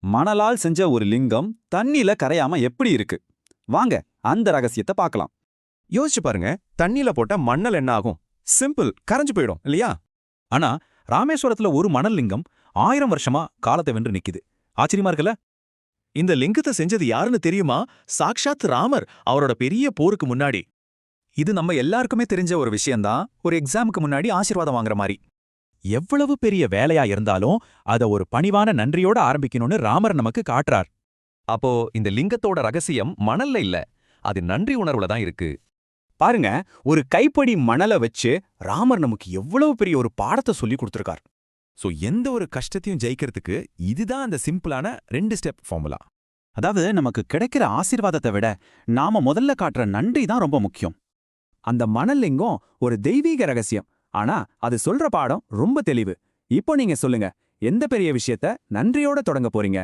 மணலால் செஞ்ச ஒரு லிங்கம் தண்ணில கரையாம எப்படி இருக்கு? வாங்க அந்த ரகசியத்தை பார்க்கலாம். யோசிச்சு பாருங்க, தண்ணியில போட்ட மண்ணல் என்ன ஆகும்? சிம்பிள், கரைஞ்சு போயிடும் இல்லையா? ஆனா ராமேஸ்வரத்துல ஒரு மணல் லிங்கம் 1000 வருஷமா காலத்தை வென்று நிக்குது. ஆச்சரியமா இருக்குல்ல? இந்த லிங்கத்தை செஞ்சது யாருன்னு தெரியுமா? சாக்ஷாத் ராமர், அவரோட பெரிய போருக்கு முன்னாடி. இது நம்ம எல்லாருக்குமே தெரிஞ்ச ஒரு விஷயம்தான். ஒரு எக்ஸாமுக்கு முன்னாடி ஆசீர்வாதம் வாங்குற மாதிரி. எவ்வளவு பெரிய வேலையா இருந்தாலும் அத ஒரு பணிவான நன்றியோட ஆரம்பிக்கணும்னு ராமர் நமக்கு காட்டுறார். அப்போ இந்த லிங்கத்தோட ரகசியம் மணல்ல இல்ல, அது நன்றி உணர்வுல தான் இருக்கு. பாருங்க, ஒரு கைப்படி மணலை வச்சு ராமர் நமக்கு எவ்வளவு பெரிய ஒரு பாடத்தை சொல்லி கொடுத்திருக்கார். சோ எந்த ஒரு கஷ்டத்தையும் ஜெயிக்கிறதுக்கு இதுதான் அந்த சிம்பிளான 2 ஸ்டெப் ஃபார்முலா. அதாவது நமக்கு கிடைக்கிற ஆசீர்வாதத்தை விட நாம முதல்ல காட்டுற நன்றி தான் ரொம்ப முக்கியம். அந்த மணல் லிங்கம் ஒரு தெய்வீக ரகசியம். ஆனா அது சொல்ற பாடம் ரொம்ப தெளிவு. இப்போ நீங்க சொல்லுங்க, எந்த பெரிய விஷயத்த நன்றியோட தொடங்க போறீங்க?